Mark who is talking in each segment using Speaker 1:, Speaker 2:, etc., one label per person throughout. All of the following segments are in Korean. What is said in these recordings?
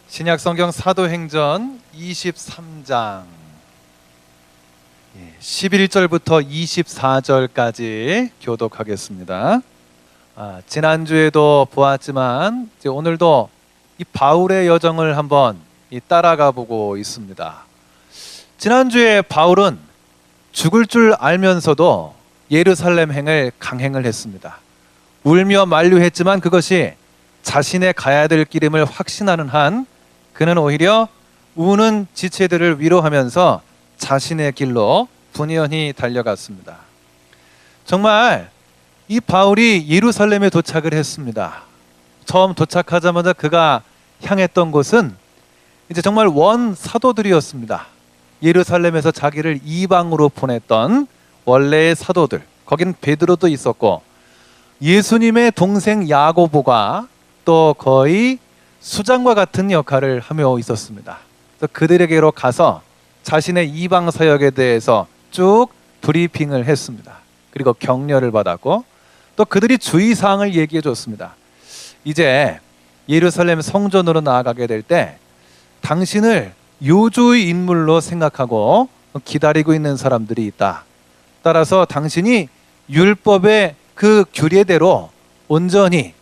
Speaker 1: 신약성경 사도행전 23장 11절부터 24절까지 교독하겠습니다. 지난주에도 보았지만 이제 오늘도 이 바울의 여정을 한번 따라가 보고 있습니다. 지난주에 바울은 죽을 줄 알면서도 예루살렘행을 강행을 했습니다. 울며 만류했지만 그것이 자신의 가야 될 길임을 확신하는 한 그는 오히려 우는 지체들을 위로하면서 자신의 길로 분연히 달려갔습니다. 정말 이 바울이 예루살렘에 도착을 했습니다. 처음 도착하자마자 그가 향했던 곳은 이제 정말 원 사도들이었습니다. 예루살렘에서 자기를 이방으로 보냈던 원래의 사도들, 거긴 베드로도 있었고 예수님의 동생 야고보가 또 거의 수장과 같은 역할을 하며 있었습니다. 그래서 그들에게로 가서 자신의 이방 사역에 대해서 쭉 브리핑을 했습니다. 그리고 격려를 받았고 또 그들이 주의사항을 얘기해 줬습니다. 이제 예루살렘 성전으로 나아가게 될 때 당신을 요주의 인물로 생각하고 기다리고 있는 사람들이 있다. 따라서 당신이 율법의 그 규례대로 온전히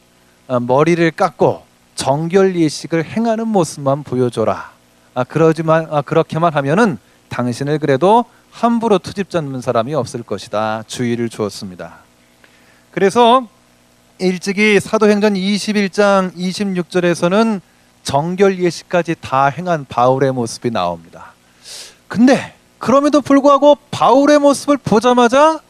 Speaker 1: 머리를 깎고 정결 예식을 행하는 모습만 보여줘라. 그렇게만 하면은 당신을 그래도 함부로 투집 잡는 사람이 없을 것이다. 주의를 주었습니다. 그래서 일찍이 사도행전 21장 26절에서는 정결 예식까지 다 행한 바울의 모습이 나옵니다. 근데 그럼에도 불구하고 바울의 모습을 보자마자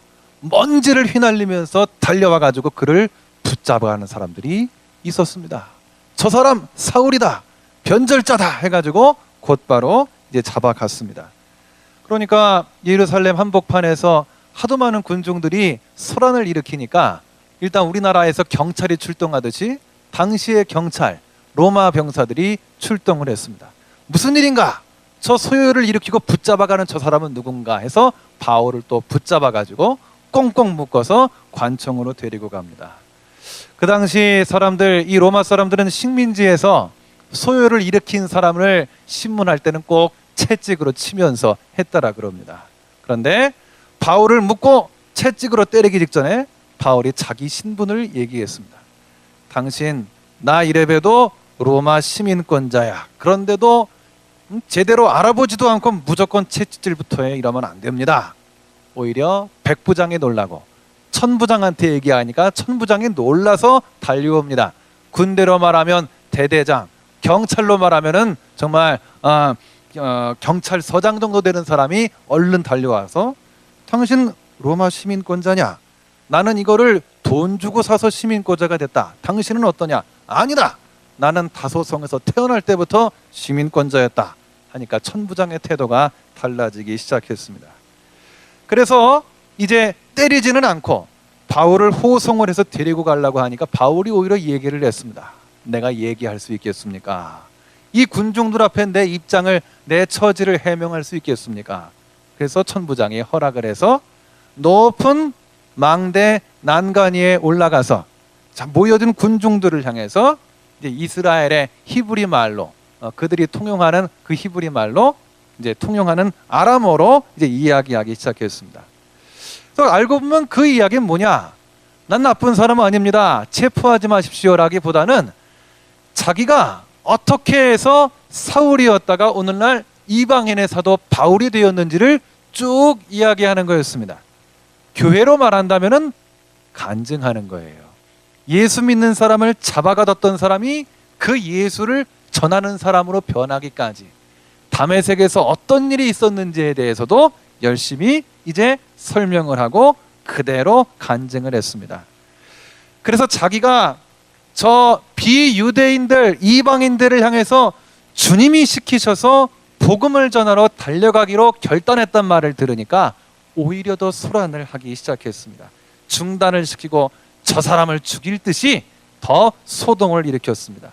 Speaker 1: 먼지를 휘날리면서 달려와 가지고 그를 붙잡아가는 사람들이 있었습니다. 저 사람 사울이다, 변절자다 해가지고 곧바로 이제 잡아갔습니다. 그러니까 예루살렘 한복판에서 하도 많은 군중들이 소란을 일으키니까 일단 우리나라에서 경찰이 출동하듯이 당시의 경찰, 로마 병사들이 출동을 했습니다. 무슨 일인가? 저 소요를 일으키고 붙잡아가는 저 사람은 누군가 해서 바울을 또 붙잡아가지고 꽁꽁 묶어서 관청으로 데리고 갑니다. 그 당시 사람들, 이 로마 사람들은 식민지에서 소요를 일으킨 사람을 신문할 때는 꼭 채찍으로 치면서 했다라 그럽니다. 그런데 바울을 묶고 채찍으로 때리기 직전에 바울이 자기 신분을 얘기했습니다. 당신 나 이래봬도 로마 시민권자야. 그런데도 제대로 알아보지도 않고 무조건 채찍질부터 해. 이러면 안 됩니다. 오히려 백부장이 놀라고 천부장한테 얘기하니까 천부장이 놀라서 달려옵니다. 군대로 말하면 대대장, 경찰로 말하면은 정말 경찰서장 정도 되는 사람이 얼른 달려와서 당신 로마 시민권자냐? 나는 이거를 돈 주고 사서 시민권자가 됐다. 당신은 어떠냐? 아니다. 나는 다소성에서 태어날 때부터 시민권자였다. 하니까 천부장의 태도가 달라지기 시작했습니다. 그래서 이제 때리지는 않고 바울을 호송을 해서 데리고 가려고 하니까 바울이 오히려 얘기를 했습니다. 내가 얘기할 수 있겠습니까? 이 군중들 앞에 내 입장을, 내 처지를 해명할 수 있겠습니까? 그래서 천부장이 허락을 해서 높은 망대 난간 위에 올라가서 모여든 군중들을 향해서 이제 이스라엘의 히브리 말로 그들이 통용하는 그 히브리 말로 이제 통용하는 아람어로 이제 이야기하기 시작했습니다. 그래서 알고 보면 그 이야기는 뭐냐? 난 나쁜 사람은 아닙니다. 체포하지 마십시오라기보다는 자기가 어떻게 해서 사울이었다가 오늘날 이방인의 사도 바울이 되었는지를 쭉 이야기하는 거였습니다. 교회로 말한다면은 간증하는 거예요. 예수 믿는 사람을 잡아가뒀던 사람이 그 예수를 전하는 사람으로 변하기까지 다메섹에서 어떤 일이 있었는지에 대해서도 열심히 이제 설명을 하고 그대로 간증을 했습니다. 그래서 자기가 저 비유대인들, 이방인들을 향해서 주님이 시키셔서 복음을 전하러 달려가기로 결단했단 말을 들으니까 오히려 더 소란을 하기 시작했습니다. 중단을 시키고 저 사람을 죽일 듯이 더 소동을 일으켰습니다.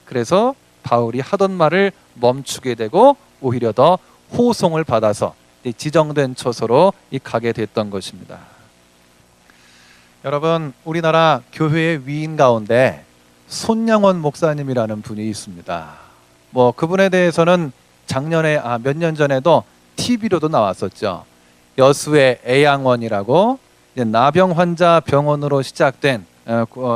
Speaker 1: 그래서 바울이 하던 말을 멈추게 되고 오히려 더 호송을 받아서 지정된 처소로 가게 됐던 것입니다. 여러분, 우리나라 교회의 위인 가운데 손양원 목사님이라는 분이 있습니다. 뭐 그분에 대해서는 작년에 몇 년 전에도 TV로도 나왔었죠. 여수의 애양원이라고 나병 환자 병원으로 시작된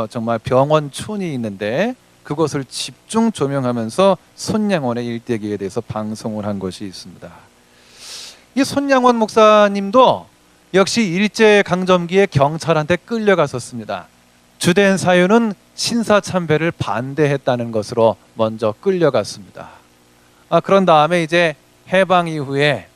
Speaker 1: 정말 병원촌이 있는데 그곳을 집중 조명하면서 손양원의 일대기에 대해서 방송을 한 것이 있습니다. 이 손양원 목사님도 역시 일제강점기에 경찰한테 끌려갔었습니다. 주된 사유는 신사참배를 반대했다는 것으로 먼저 끌려갔습니다. 그런 다음에 이제 해방 이후에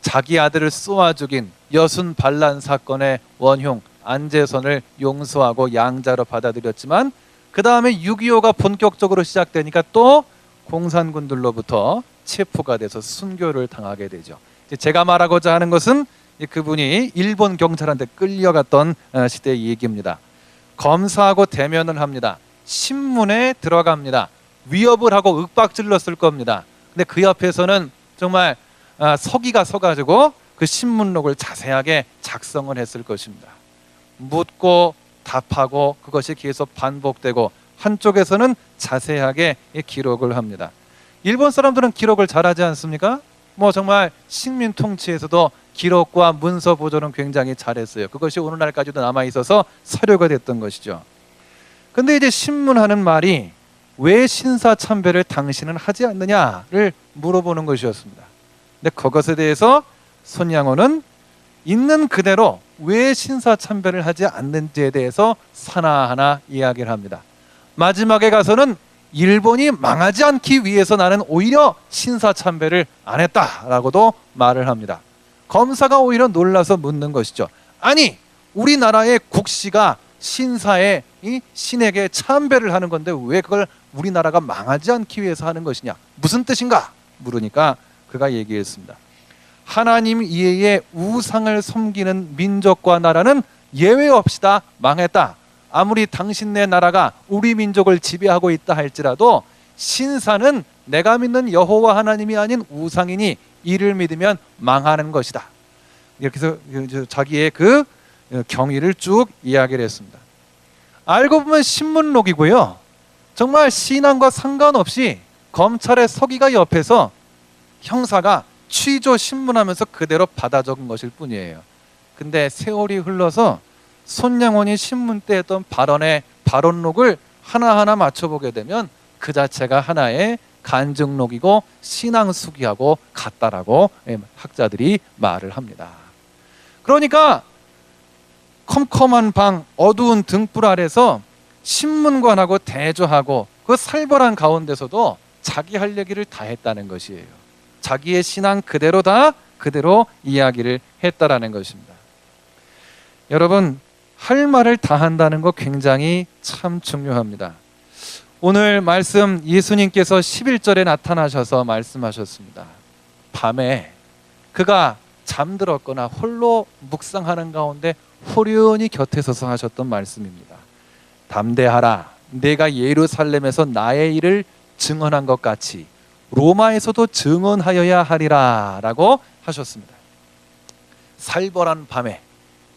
Speaker 1: 자기 아들을 쏘아 죽인 여순 반란 사건의 원흉 안재선을 용서하고 양자로 받아들였지만 그 다음에 6.25가 본격적으로 시작되니까 또 공산군들로부터 체포가 돼서 순교를 당하게 되죠. 제가 말하고자 하는 것은 그분이 일본 경찰한테 끌려갔던 시대의 얘기입니다. 검사하고 대면을 합니다. 신문에 들어갑니다. 위협을 하고 윽박질렀을 겁니다. 근데 그 옆에서는 정말 서기가 서가지고 그 신문록을 자세하게 작성을 했을 것입니다. 묻고 답하고 그것이 계속 반복되고 한쪽에서는 자세하게 기록을 합니다. 일본 사람들은 기록을 잘하지 않습니까? 뭐 정말 식민 통치에서도 기록과 문서 보존은 굉장히 잘했어요. 그것이 오늘날까지도 남아 있어서 사료가 됐던 것이죠. 근데 이제 신문하는 말이 왜 신사참배를 당신은 하지 않느냐를 물어보는 것이었습니다. 근데 그것에 대해서 손양호는 있는 그대로 왜 신사참배를 하지 않는지에 대해서 하나하나 이야기를 합니다. 마지막에 가서는 일본이 망하지 않기 위해서 나는 오히려 신사참배를 안 했다라고도 말을 합니다. 검사가 오히려 놀라서 묻는 것이죠. 아니, 우리나라의 국시가 신사에 이 신에게 참배를 하는 건데 왜 그걸 우리나라가 망하지 않기 위해서 하는 것이냐? 무슨 뜻인가? 물으니까 그가 얘기했습니다. 하나님 이외에 우상을 섬기는 민족과 나라는 예외 없이 다 망했다. 아무리 당신네 나라가 우리 민족을 지배하고 있다 할지라도 신사는 내가 믿는 여호와 하나님이 아닌 우상이니 이를 믿으면 망하는 것이다. 이렇게 해서 자기의 그 경위를 쭉 이야기를 했습니다. 알고 보면 신문록이고요. 정말 신앙과 상관없이 검찰의 서기가 옆에서 형사가 취조 신문하면서 그대로 받아 적은 것일 뿐이에요. 근데 세월이 흘러서 손양원이 신문 때 했던 발언록을 하나하나 맞춰보게 되면 그 자체가 하나의 간증록이고 신앙수기하고 같다라고 학자들이 말을 합니다. 그러니까 컴컴한 방 어두운 등불 아래서 신문관하고 대조하고 그 살벌한 가운데서도 자기 할 얘기를 다 했다는 것이에요. 자기의 신앙 그대로 이야기를 했다라는 것입니다. 여러분, 할 말을 다 한다는 거 굉장히 참 중요합니다. 오늘 말씀 예수님께서 11절에 나타나셔서 말씀하셨습니다. 밤에 그가 잠들었거나 홀로 묵상하는 가운데 호련히 곁에 서서 하셨던 말씀입니다. 담대하라, 내가 예루살렘에서 나의 일을 증언한 것 같이 로마에서도 증언하여야 하리라 라고 하셨습니다. 살벌한 밤에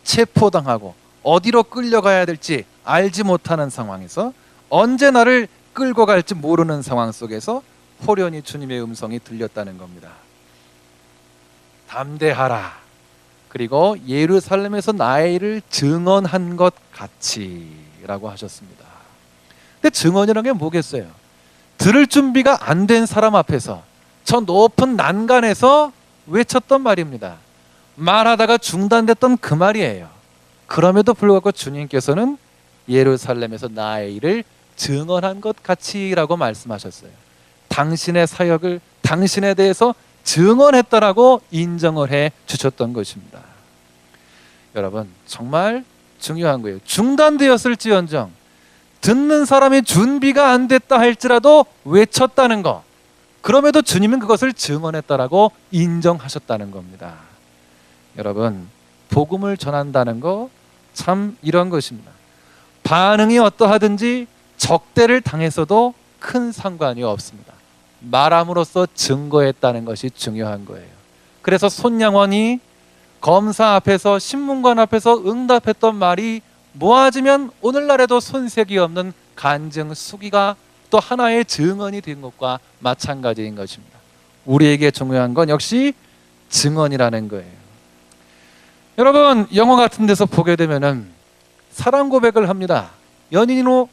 Speaker 1: 체포당하고 어디로 끌려가야 될지 알지 못하는 상황에서 언제 나를 끌고 갈지 모르는 상황 속에서 호련히 주님의 음성이 들렸다는 겁니다. 담대하라, 그리고 예루살렘에서 나의 일을 증언한 것 같이 라고 하셨습니다. 근데 증언이라는 게 뭐겠어요? 들을 준비가 안 된 사람 앞에서 저 높은 난간에서 외쳤던 말입니다. 말하다가 중단됐던 그 말이에요. 그럼에도 불구하고 주님께서는 예루살렘에서 나의 일을 증언한 것 같이라고 말씀하셨어요. 당신의 사역을 당신에 대해서 증언했다라고 인정을 해 주셨던 것입니다. 여러분, 정말 중요한 거예요. 중단되었을지언정 듣는 사람이 준비가 안 됐다 할지라도 외쳤다는 거, 그럼에도 주님은 그것을 증언했다라고 인정하셨다는 겁니다. 여러분, 복음을 전한다는 거 참 이런 것입니다. 반응이 어떠하든지 적대를 당했어도 큰 상관이 없습니다. 말함으로써 증거했다는 것이 중요한 거예요. 그래서 손양원이 검사 앞에서 신문관 앞에서 응답했던 말이 모아지면 오늘날에도 손색이 없는 간증 수기가 또 하나의 증언이 된 것과 마찬가지인 것입니다. 우리에게 중요한 건 역시 증언이라는 거예요. 여러분, 영화 같은 데서 보게 되면은 사랑 고백을 합니다. 연인으로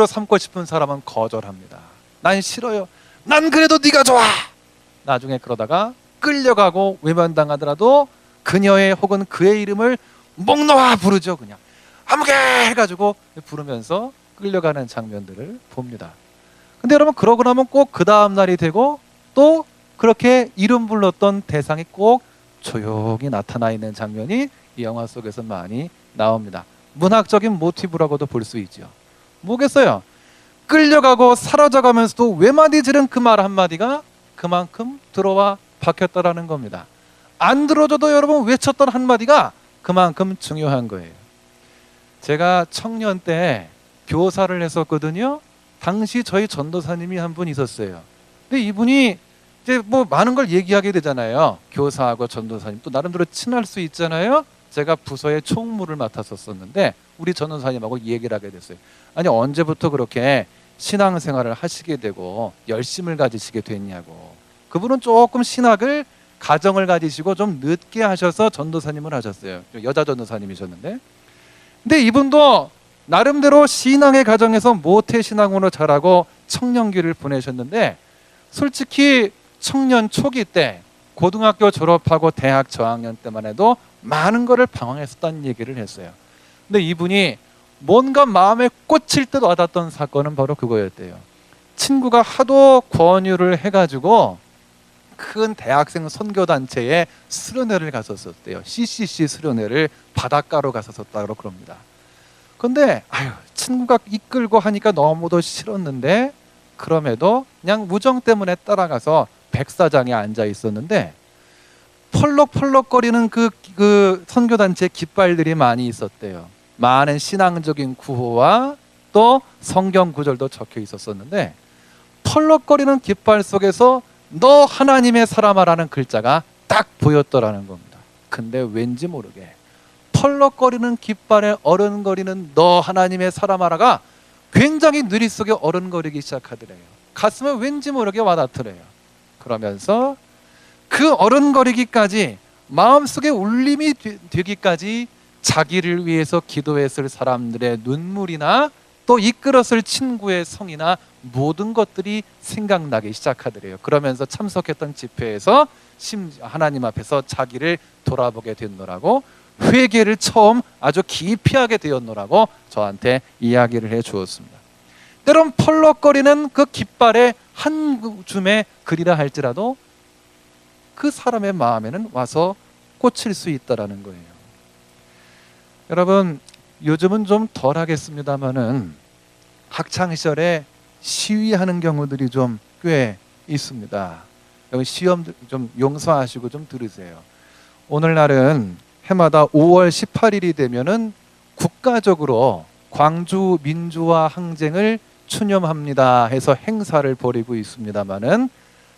Speaker 1: 삼고 싶은 사람은 거절합니다. 난 싫어요. 난 그래도 네가 좋아. 나중에 그러다가 끌려가고 외면당하더라도 그녀의 혹은 그의 이름을 목 놓아 부르죠. 그냥 아무개 해가지고 부르면서 끌려가는 장면들을 봅니다. 근데 여러분, 그러고 나면 꼭 그 다음 날이 되고 또 그렇게 이름 불렀던 대상이 꼭 조용히 나타나 있는 장면이 이 영화 속에서 많이 나옵니다. 문학적인 모티브라고도 볼 수 있죠. 뭐겠어요? 끌려가고 사라져가면서도 외마디 지른 그 말 한마디가 그만큼 들어와 박혔다라는 겁니다. 안 들어줘도 여러분 외쳤던 한마디가 그만큼 중요한 거예요. 제가 청년 때 교사를 했었거든요. 당시 저희 전도사님이 한 분 있었어요. 근데 이분이 이제 뭐 많은 걸 얘기하게 되잖아요. 교사하고 전도사님 또 나름대로 친할 수 있잖아요. 제가 부서의 총무를 맡았었는데 우리 전도사님하고 얘기를 하게 됐어요. 아니, 언제부터 그렇게 신앙생활을 하시게 되고 열심을 가지시게 됐냐고. 그분은 조금 신학을 가정을 가지시고 좀 늦게 하셔서 전도사님을 하셨어요. 여자 전도사님이셨는데, 근데 이분도 나름대로 신앙의 가정에서 모태신앙으로 자라고 청년기를 보내셨는데, 솔직히 청년 초기 때 고등학교 졸업하고 대학 저학년 때만 해도 많은 거를 방황했었다는 얘기를 했어요. 근데 이분이 뭔가 마음에 꽂힐 듯 와닿았던 사건은 바로 그거였대요. 친구가 하도 권유를 해가지고 큰 대학생 선교단체에 수련회를 갔었대요. CCC 수련회를 바닷가로 갔었다고 그럽니다. 근데 친구가 이끌고 하니까 너무도 싫었는데 그럼에도 그냥 우정 때문에 따라가서 백사장에 앉아 있었는데 펄럭펄럭거리는 그 선교단체 깃발들이 많이 있었대요. 많은 신앙적인 구호와 또 성경 구절도 적혀 있었는데 펄럭거리는 깃발 속에서 너 하나님의 사람아라는 글자가 딱 보였더라는 겁니다. 근데 왠지 모르게 펄럭거리는 깃발에 어른거리는 너 하나님의 사람아라가 굉장히 뇌리 속에 어른거리기 시작하더래요. 가슴에 왠지 모르게 와닿더래요. 그러면서 그 어른거리기까지 마음속에 울림이 되기까지 자기를 위해서 기도했을 사람들의 눈물이나 또 이끌었을 친구의 성이나 모든 것들이 생각나기 시작하더래요. 그러면서 참석했던 집회에서 하나님 앞에서 자기를 돌아보게 됐노라고, 회개를 처음 아주 깊이 하게 되었노라고 저한테 이야기를 해 주었습니다. 때론 펄럭거리는 그 깃발의 한 줌의 글이라 할지라도 그 사람의 마음에는 와서 꽂힐 수 있다라는 거예요. 여러분, 요즘은 좀 덜 하겠습니다만은 학창시절에 시위하는 경우들이 좀 꽤 있습니다. 여기 시험 좀 용서하시고 좀 들으세요. 오늘날은 해마다 5월 18일이 되면은 국가적으로 광주 민주화 항쟁을 추념합니다 해서 행사를 벌이고 있습니다만은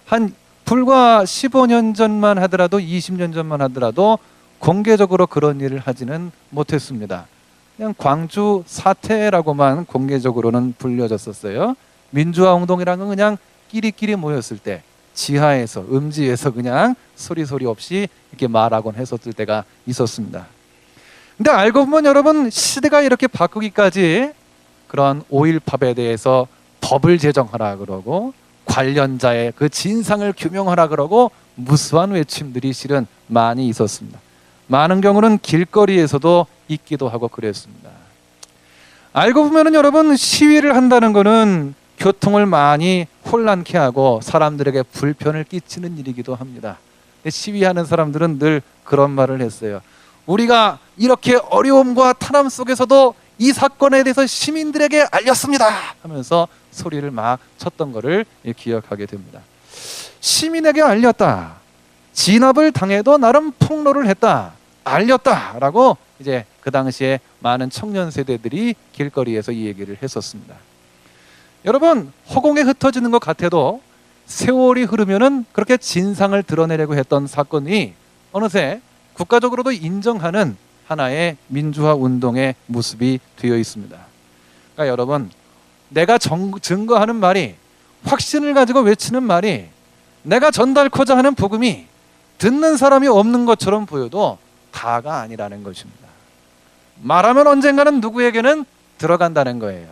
Speaker 1: 한 불과 15년 전만 하더라도 20년 전만 하더라도 공개적으로 그런 일을 하지는 못했습니다. 그냥 광주 사태라고만 공개적으로는 불려졌었어요. 민주화 운동이라는 건 그냥 끼리끼리 모였을 때 지하에서 음지에서 그냥 소리 없이 이렇게 말하곤 했었을 때가 있었습니다. 근데 알고 보면 여러분, 시대가 이렇게 바꾸기까지 그런 5.18에 대해서 법을 제정하라 그러고 관련자의 그 진상을 규명하라 그러고 무수한 외침들이 실은 많이 있었습니다. 많은 경우는 길거리에서도 있기도 하고 그랬습니다. 알고 보면은 여러분, 시위를 한다는 거는 교통을 많이 혼란케 하고 사람들에게 불편을 끼치는 일이기도 합니다. 시위하는 사람들은 늘 그런 말을 했어요. 우리가 이렇게 어려움과 탄압 속에서도 이 사건에 대해서 시민들에게 알렸습니다 하면서 소리를 막 쳤던 거를 기억하게 됩니다. 시민에게 알렸다, 진압을 당해도 나름 폭로를 했다, 알렸다라고 이제 그 당시에 많은 청년 세대들이 길거리에서 이 얘기를 했었습니다. 여러분, 허공에 흩어지는 것 같아도 세월이 흐르면은 그렇게 진상을 드러내려고 했던 사건이 어느새 국가적으로도 인정하는 하나의 민주화 운동의 모습이 되어 있습니다. 그러니까 여러분, 내가 증거하는 말이, 확신을 가지고 외치는 말이, 내가 전달코자 하는 복음이 듣는 사람이 없는 것처럼 보여도 다가 아니라는 것입니다. 말하면 언젠가는 누구에게는 들어간다는 거예요.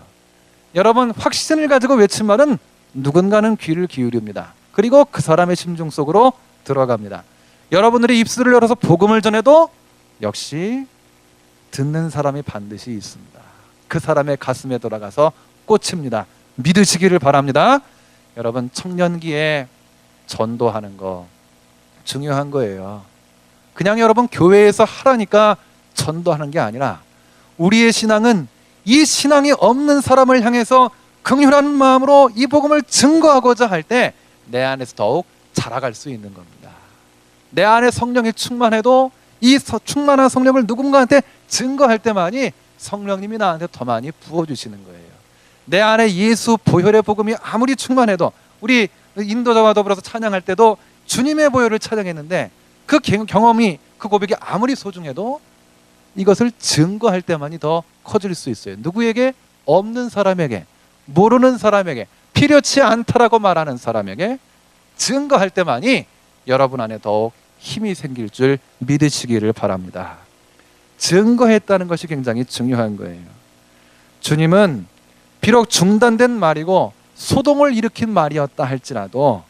Speaker 1: 여러분, 확신을 가지고 외친 말은 누군가는 귀를 기울입니다. 그리고 그 사람의 심중 속으로 들어갑니다. 여러분들이 입술을 열어서 복음을 전해도 역시 듣는 사람이 반드시 있습니다. 그 사람의 가슴에 돌아가서 꽂힙니다. 믿으시기를 바랍니다. 여러분, 청년기에 전도하는 거 중요한 거예요. 그냥 여러분 교회에서 하라니까 전도하는 게 아니라 우리의 신앙은 이 신앙이 없는 사람을 향해서 긍휼한 마음으로 이 복음을 증거하고자 할 때 내 안에서 더욱 자라갈 수 있는 겁니다. 내 안에 성령이 충만해도 이 충만한 성령을 누군가한테 증거할 때만이 성령님이 나한테 더 많이 부어주시는 거예요. 내 안에 예수 보혈의 복음이 아무리 충만해도, 우리 인도자와 더불어서 찬양할 때도 주님의 보혈을 찬양했는데 그 경험이, 그 고백이 아무리 소중해도 이것을 증거할 때만이 더 커질 수 있어요. 누구에게? 없는 사람에게, 모르는 사람에게, 필요치 않다라고 말하는 사람에게 증거할 때만이 여러분 안에 더욱 힘이 생길 줄 믿으시기를 바랍니다. 증거했다는 것이 굉장히 중요한 거예요. 주님은 비록 중단된 말이고 소동을 일으킨 말이었다 할지라도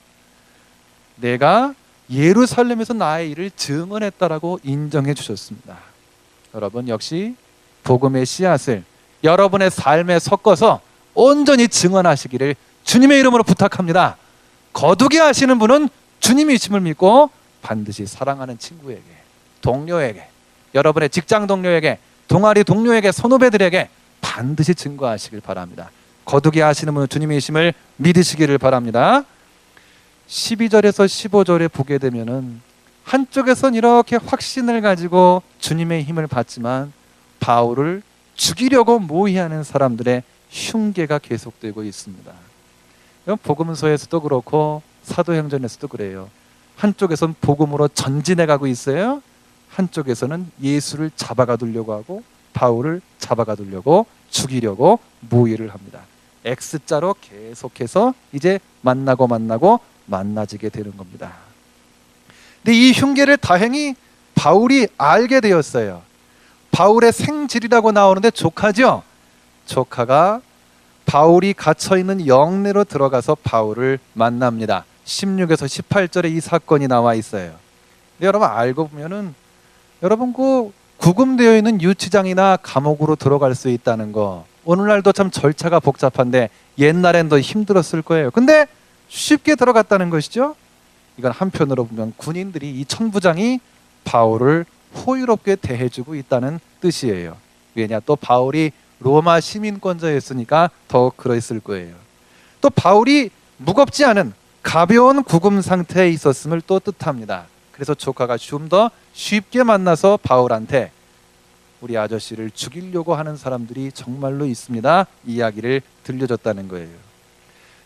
Speaker 1: 내가 예루살렘에서 나의 일을 증언했다라고 인정해 주셨습니다. 여러분, 역시 복음의 씨앗을 여러분의 삶에 섞어서 온전히 증언하시기를 주님의 이름으로 부탁합니다. 거두게 하시는 분은 주님이심을 믿고 반드시 사랑하는 친구에게, 동료에게, 여러분의 직장 동료에게, 동아리 동료에게, 선후배들에게 반드시 증거하시길 바랍니다. 거두게 하시는 분은 주님이심을 믿으시기를 바랍니다. 12절에서 15절에 보게 되면은 한쪽에선 이렇게 확신을 가지고 주님의 힘을 받지만 바울을 죽이려고 모의하는 사람들의 흉계가 계속되고 있습니다. 복음서에서도 그렇고 사도행전에서도 그래요. 한쪽에선 복음으로 전진해 가고 있어요. 한쪽에서는 예수를 잡아가두려고 하고 바울을 잡아가두려고 죽이려고 모의를 합니다. X자로 계속해서 이제 만나고 만나지게 되는 겁니다. 근데 이 흉계를 다행히 바울이 알게 되었어요. 바울의 생질이라고 나오는데 조카죠. 조카가 바울이 갇혀있는 영내로 들어가서 바울을 만납니다. 16에서 18절에 이 사건이 나와 있어요. 근데 여러분 알고 보면은 여러분 그 구금되어 있는 유치장이나 감옥으로 들어갈 수 있다는 거, 오늘날도 참 절차가 복잡한데 옛날엔 더 힘들었을 거예요. 근데 쉽게 들어갔다는 것이죠. 이건 한편으로 보면 군인들이, 이 천부장이 바울을 호의롭게 대해주고 있다는 뜻이에요. 왜냐, 또 바울이 로마 시민권자였으니까 더욱 그랬을 거예요. 또 바울이 무겁지 않은 가벼운 구금 상태에 있었음을 또 뜻합니다. 그래서 조카가 좀 더 쉽게 만나서 바울한테 우리 아저씨를 죽이려고 하는 사람들이 정말로 있습니다, 이야기를 들려줬다는 거예요.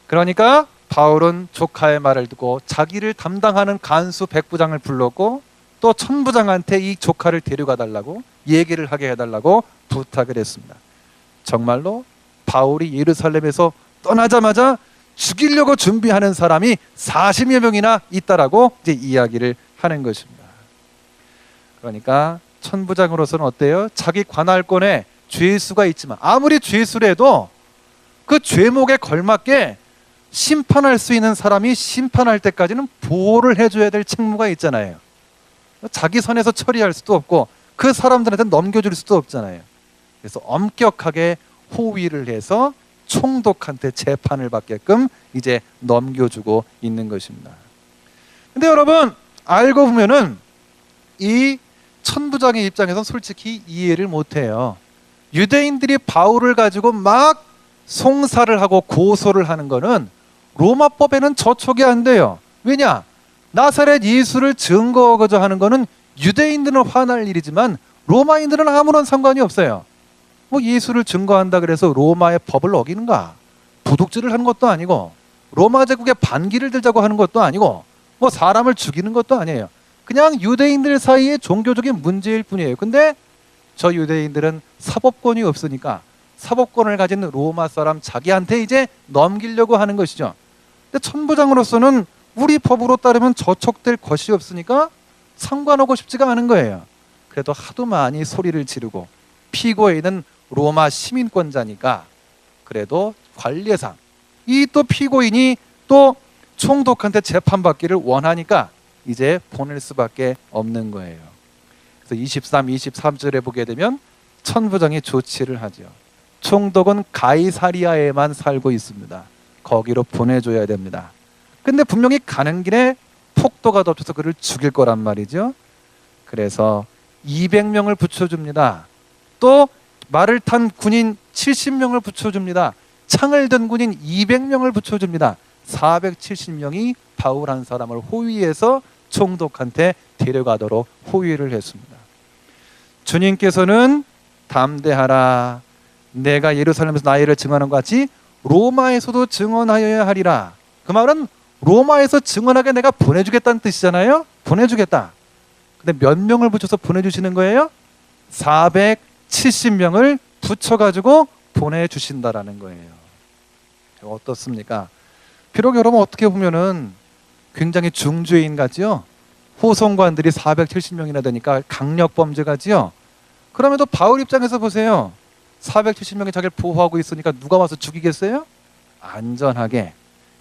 Speaker 1: 그러니까 바울은 조카의 말을 듣고 자기를 담당하는 간수 백부장을 불렀고 또 천부장한테 이 조카를 데려가 달라고, 얘기를 하게 해달라고 부탁을 했습니다. 정말로 바울이 예루살렘에서 떠나자마자 죽이려고 준비하는 사람이 40여 명이나 있다라고 이제 이야기를 하는 것입니다. 그러니까 천부장으로서는 어때요? 자기 관할권에 죄수가 있지만 아무리 죄수래도 그 죄목에 걸맞게 심판할 수 있는 사람이 심판할 때까지는 보호를 해줘야 될 책무가 있잖아요. 자기 선에서 처리할 수도 없고 그 사람들한테 넘겨줄 수도 없잖아요. 그래서 엄격하게 호위를 해서 총독한테 재판을 받게끔 이제 넘겨주고 있는 것입니다. 근데 여러분 알고 보면은 이 천부장의 입장에서는 솔직히 이해를 못해요. 유대인들이 바울을 가지고 막 송사를 하고 고소를 하는 거는 로마법에는 저촉이 안 돼요. 왜냐? 나사렛 예수를 증거하고자 하는 거는 유대인들은 화날 일이지만 로마인들은 아무런 상관이 없어요. 뭐 예수를 증거한다 그래서 로마의 법을 어기는가? 도둑질을 하는 것도 아니고 로마 제국의 반기를 들자고 하는 것도 아니고 뭐 사람을 죽이는 것도 아니에요. 그냥 유대인들 사이의 종교적인 문제일 뿐이에요. 근데 저 유대인들은 사법권이 없으니까 사법권을 가진 로마 사람 자기한테 이제 넘기려고 하는 것이죠. 근데 천부장으로서는 우리 법으로 따르면 저촉될 것이 없으니까 상관하고 싶지가 않은 거예요. 그래도 하도 많이 소리를 지르고 피고인은 로마 시민권자니까 그래도 관례상 이 또 피고인이 또 총독한테 재판받기를 원하니까 이제 보낼 수밖에 없는 거예요. 그래서 23절에 보게 되면 천부장이 조치를 하죠. 총독은 가이사리아에만 살고 있습니다. 거기로 보내줘야 됩니다. 근데 분명히 가는 길에 폭도가 덮쳐서 그를 죽일 거란 말이죠. 그래서 200명을 붙여줍니다. 또 말을 탄 군인 70명을 붙여줍니다. 창을 든 군인 200명을 붙여줍니다. 470명이 바울 한 사람을 호위해서 총독한테 데려가도록 호위를 했습니다. 주님께서는 담대하라. 내가 예루살렘에서 나의 일을 증언한 것 같이 로마에서도 증언하여야 하리라. 그 말은 로마에서 증언하게 내가 보내주겠다는 뜻이잖아요. 보내주겠다. 근데 몇 명을 붙여서 보내주시는 거예요? 470명을 붙여가지고 보내주신다라는 거예요. 어떻습니까? 비록 여러분 어떻게 보면은 굉장히 중죄인 같지요. 호송관들이 470명이나 되니까 강력범죄 같지요. 그럼에도 바울 입장에서 보세요. 470명이 자기를 보호하고 있으니까 누가 와서 죽이겠어요? 안전하게.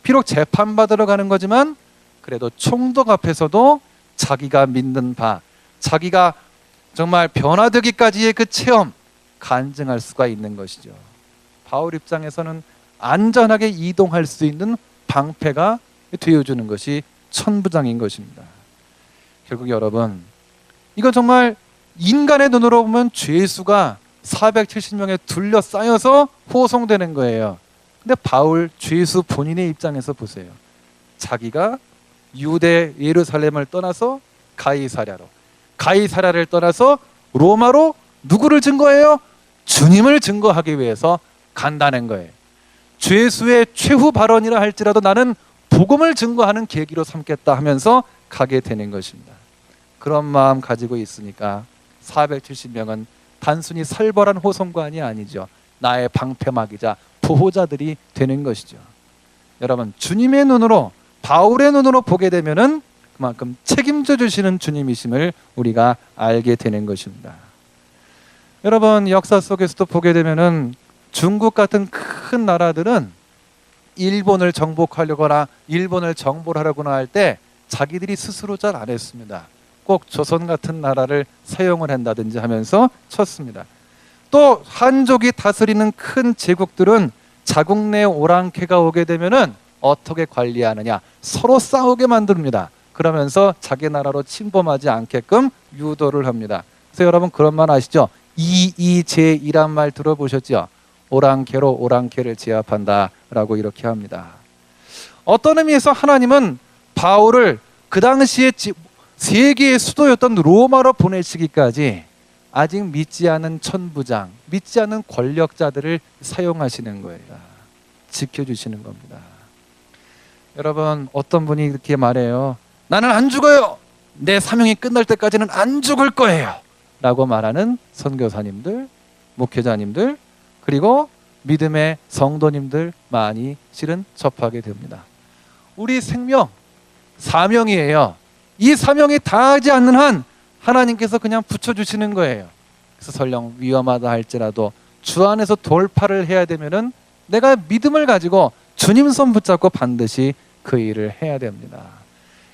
Speaker 1: 비록 재판받으러 가는 거지만 그래도 총독 앞에서도 자기가 믿는 바, 자기가 정말 변화되기까지의 그 체험 간증할 수가 있는 것이죠. 바울 입장에서는 안전하게 이동할 수 있는 방패가 되어주는 것이 천부장인 것입니다. 결국 여러분, 이건 정말 인간의 눈으로 보면 죄수가 470명에 둘러싸여서 호송되는 거예요. 근데 바울 죄수 본인의 입장에서 보세요. 자기가 유대 예루살렘을 떠나서 가이사랴를 떠나서 로마로 누구를 증거해요? 주님을 증거하기 위해서 간다는 거예요. 죄수의 최후 발언이라 할지라도 나는 복음을 증거하는 계기로 삼겠다 하면서 가게 되는 것입니다. 그런 마음 가지고 있으니까 470명은 단순히 살벌한 호송관이 아니죠. 나의 방패막이자 보호자들이 되는 것이죠. 여러분, 주님의 눈으로, 바울의 눈으로 보게 되면은 그만큼 책임져 주시는 주님이심을 우리가 알게 되는 것입니다. 여러분, 역사 속에서도 보게 되면은 중국 같은 큰 나라들은 일본을 정복하려거나 일본을 정복을 하려거나 할 때 자기들이 스스로 잘 안 했습니다. 꼭 조선 같은 나라를 사용을 한다든지 하면서 쳤습니다. 또 한족이 다스리는 큰 제국들은 자국 내 오랑캐가 오게 되면은 어떻게 관리하느냐, 서로 싸우게 만듭니다. 그러면서 자기 나라로 침범하지 않게끔 유도를 합니다. 그래서 여러분 그런 말 아시죠? 이이제이란 말 들어보셨죠? 오랑캐로 오랑캐를 제압한다라고 이렇게 합니다. 어떤 의미에서 하나님은 바울을 그 당시에 세계의 수도였던 로마로 보내시기까지 아직 믿지 않은 천부장, 믿지 않은 권력자들을 사용하시는 거예요. 지켜주시는 겁니다. 여러분, 어떤 분이 이렇게 말해요. 나는 안 죽어요. 내 사명이 끝날 때까지는 안 죽을 거예요. 라고 말하는 선교사님들, 목회자님들, 그리고 믿음의 성도님들 많이 실은 접하게 됩니다. 우리 생명, 사명이에요. 이 사명이 다하지 않는 한 하나님께서 그냥 붙여주시는 거예요. 그래서 설령 위험하다 할지라도 주 안에서 돌파를 해야 되면은 내가 믿음을 가지고 주님 손 붙잡고 반드시 그 일을 해야 됩니다.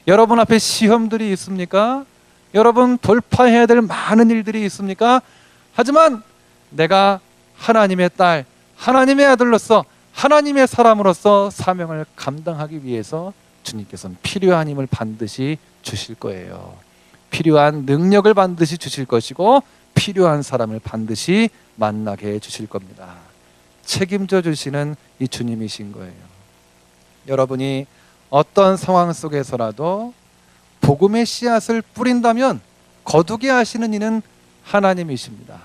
Speaker 1: 여러분 앞에 시험들이 있습니까? 여러분 돌파해야 될 많은 일들이 있습니까? 하지만 내가 하나님의 딸, 하나님의 아들로서 하나님의 사람으로서 사명을 감당하기 위해서 주님께서는 필요한 힘을 반드시 주실 거예요. 필요한 능력을 반드시 주실 것이고 필요한 사람을 반드시 만나게 해주실 겁니다. 책임져 주시는 이 주님이신 거예요. 여러분이 어떤 상황 속에서라도 복음의 씨앗을 뿌린다면 거두게 하시는 이는 하나님이십니다.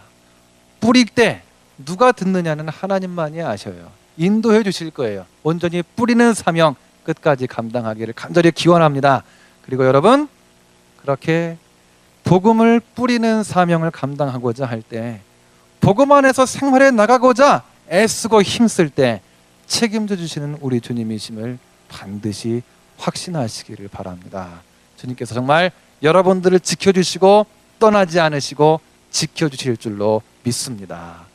Speaker 1: 뿌릴 때 누가 듣느냐는 하나님만이 아셔요. 인도해 주실 거예요. 온전히 뿌리는 사명 끝까지 감당하기를 간절히 기원합니다. 그리고 여러분, 그렇게 복음을 뿌리는 사명을 감당하고자 할 때 복음 안에서 생활해 나가고자 애쓰고 힘쓸 때 책임져 주시는 우리 주님이심을 반드시 확신하시기를 바랍니다. 주님께서 정말 여러분들을 지켜주시고 떠나지 않으시고 지켜주실 줄로 믿습니다.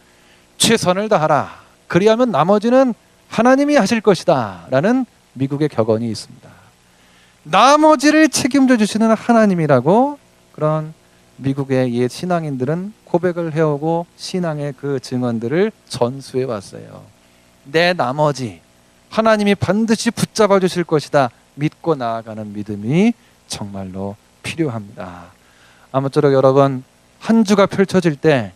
Speaker 1: 최선을 다하라. 그리하면 나머지는 하나님이 하실 것이다 라는 미국의 격언이 있습니다. 나머지를 책임져 주시는 하나님이라고 그런 미국의 옛 신앙인들은 고백을 해오고 신앙의 그 증언들을 전수해 왔어요. 내 나머지 하나님이 반드시 붙잡아 주실 것이다 믿고 나아가는 믿음이 정말로 필요합니다. 아무쪼록 여러분, 한 주가 펼쳐질 때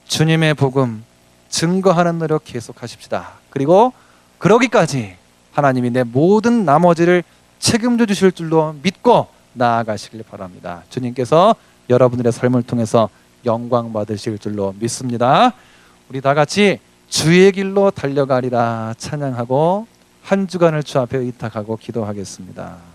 Speaker 1: 주님의 복음 증거하는 노력 계속하십시다. 그리고 그러기까지 하나님이 내 모든 나머지를 책임져 주실 줄로 믿고 나아가시길 바랍니다. 주님께서 여러분들의 삶을 통해서 영광 받으실 줄로 믿습니다. 우리 다 같이 주의 길로 달려가리라 찬양하고 한 주간을 주 앞에 의탁하고 기도하겠습니다.